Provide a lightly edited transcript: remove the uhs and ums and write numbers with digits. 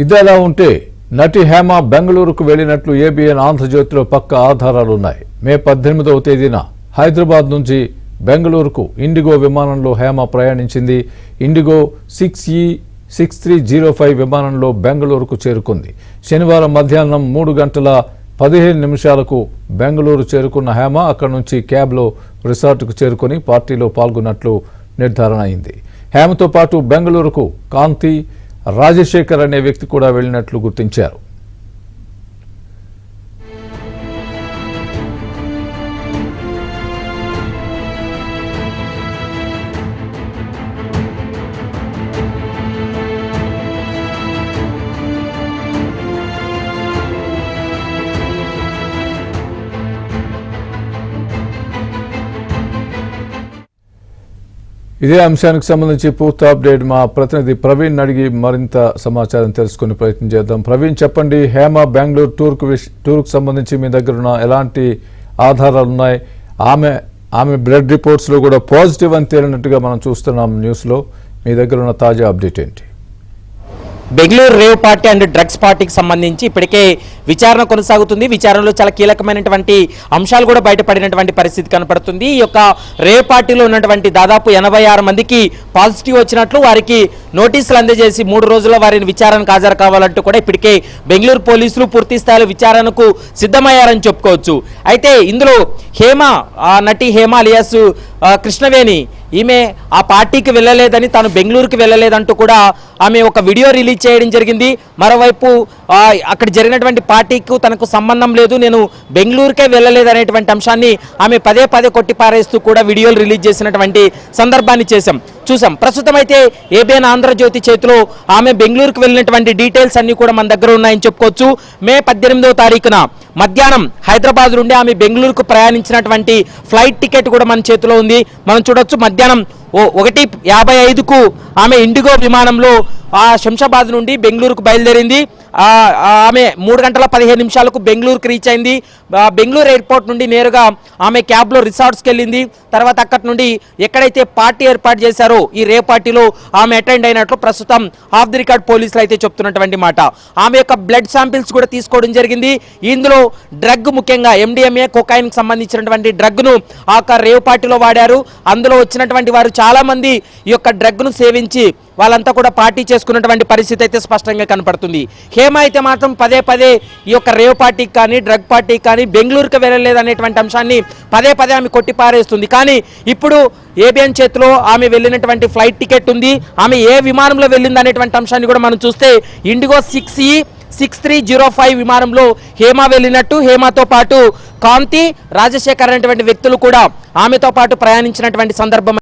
ఇదిలా ఉంటే నటి హేమ బెంగళూరుకు వెళ్లినట్లు ఏబిఎన్ ఆంధ్రజ్యోతిలో పక్కా ఆధారాలున్నాయి. మే 18వ తేదీన హైదరాబాద్ నుంచి బెంగళూరుకు ఇండిగో విమానంలో హేమ ప్రయాణించింది. ఇండిగో 6E6305 విమానంలో బెంగళూరుకు చేరుకుంది. శనివారం మధ్యాహ్నం 3 గంటల 15 నిమిషాలకు బెంగళూరు చేరుకున్న హేమ అక్కడి నుంచి క్యాబ్లో రిసార్టుకు చేరుకుని పార్టీలో పాల్గొన్నట్లు నిర్ధారణ అయింది. హేమతో పాటు బెంగళూరుకు కాంతి, రాజశేఖర్ అనే వ్యక్తి కూడా వెళ్లినట్లు గుర్తించారు. ఇదే అంశానికి సంబంధించి పూర్తి అప్డేట్ మా ప్రతినిధి ప్రవీణ్ అడిగి మరింత సమాచారం తెలుసుకునే ప్రయత్నం చేద్దాం. ప్రవీణ్, చెప్పండి, హేమ బెంగళూరు టూర్కు సంబంధించి మీ దగ్గర ఉన్న ఎలాంటి ఆధారాలు ఉన్నాయి? ఆమె బ్లడ్ రిపోర్ట్స్లో కూడా పాజిటివ్ అని తేలినట్టుగా మనం చూస్తున్నాం న్యూస్లో. మీ దగ్గర ఉన్న తాజా అప్డేట్ ఏంటి? Bengaluru rave party and drugs పార్టీకి సంబంధించి ఇప్పటికే విచారణ కొనసాగుతుంది. విచారణలో చాలా కీలకమైనటువంటి అంశాలు కూడా బయటపడినటువంటి పరిస్థితి కనపడుతుంది. ఈ యొక్క రేవ్ పార్టీలో ఉన్నటువంటి దాదాపు 86 మందికి పాజిటివ్ వచ్చినట్లు వారికి నోటీసులు అందజేసి 3 రోజుల్లో వారిని విచారణకు హాజరు కావాలంటూ కూడా ఇప్పటికే బెంగళూరు పోలీసులు పూర్తి స్థాయిలో విచారణకు సిద్ధమయ్యారని చెప్పుకోవచ్చు. అయితే ఇందులో హేమ, నటి హేమ అలియాస్ కృష్ణవేణి, ఈమె ఆ పార్టీకి వెళ్ళలేదని, తాను బెంగళూరుకి వెళ్ళలేదంటూ కూడా ఆమె ఒక వీడియో రిలీజ్ చేయడం జరిగింది. మరోవైపు అక్కడ జరిగినటువంటి పార్టీకి తనకు సంబంధం లేదు, నేను బెంగళూరుకే వెళ్ళలేదు అనేటువంటి అంశాన్ని ఆమె పదే కొట్టిపారేస్తూ కూడా వీడియోలు రిలీజ్ చేసినటువంటి సందర్భాన్ని చూసాం. ప్రస్తుతం అయితే ఏబిఎన్ ఆంధ్రజ్యోతి చేతిలో ఆమె బెంగళూరుకు వెళ్ళినటువంటి డీటెయిల్స్ అన్ని కూడా మన దగ్గర ఉన్నాయని చెప్పుకోవచ్చు. మే 18వ తారీఖున మధ్యాహ్నం హైదరాబాద్ నుండి ఆమె బెంగళూరుకు ప్రయాణించినటువంటి ఫ్లైట్ టికెట్ కూడా మన చేతిలో ఉంది. మనం చూడొచ్చు, మధ్యాహ్నం 1:55కు ఆమె ఇండిగో విమానంలో శంషాబాద్ నుండి బెంగళూరుకు బయలుదేరింది. ఆమె 3 గంటల 15 నిమిషాలకు బెంగళూరుకు రీచ్ అయింది. బెంగళూరు ఎయిర్పోర్ట్ నుండి నేరుగా ఆమె క్యాబ్లో రిసార్ట్స్కి వెళ్ళింది. తర్వాత అక్కడి నుండి ఎక్కడైతే పార్టీ ఏర్పాటు చేశారో ఈ రే పార్టీలో ఆమె అటెండ్ అయినట్లు ప్రస్తుతం ఆఫ్ ది రికార్డ్ పోలీసులు అయితే చెప్తున్నటువంటి మాట. ఆమె యొక్క బ్లడ్ శాంపిల్స్ కూడా తీసుకోవడం జరిగింది. ఇందులో డ్రగ్, ముఖ్యంగా MDMA, కొకైన్కి సంబంధించినటువంటి డ్రగ్ను ఆ యొక్క రేవ్ పార్టీలో వాడారు. అందులో వచ్చినటువంటి వారు చాలా మంది ఈ యొక్క డ్రగ్ను సేవించి వాళ్ళంతా కూడా పార్టీ చేసుకున్నటువంటి పరిస్థితి అయితే స్పష్టంగా కనపడుతుంది. హేమ అయితే మాత్రం పదే ఈ యొక్క రేవ్ పార్టీకి కానీ డ్రగ్ పార్టీకి కానీ బెంగళూరుకి వెళ్ళలేదు అనేటువంటి అంశాన్ని పదే ఆమె కొట్టిపారేస్తుంది. కానీ ఇప్పుడు ఏబిఎన్ చేతిలో ఆమె వెళ్ళినటువంటి ఫ్లైట్ టికెట్ ఉంది. ఆమె ఏ విమానంలో వెళ్ళింది అనేటువంటి అంశాన్ని కూడా మనం చూస్తే ఇండిగో 6E6305 విమానంలో హేమ వెళ్ళినట్టు, హేమతో పాటు కాంతి, రాజశేఖర్ అనేటువంటి వ్యక్తులు కూడా ఆమెతో పాటు ప్రయాణించినటువంటి సందర్భం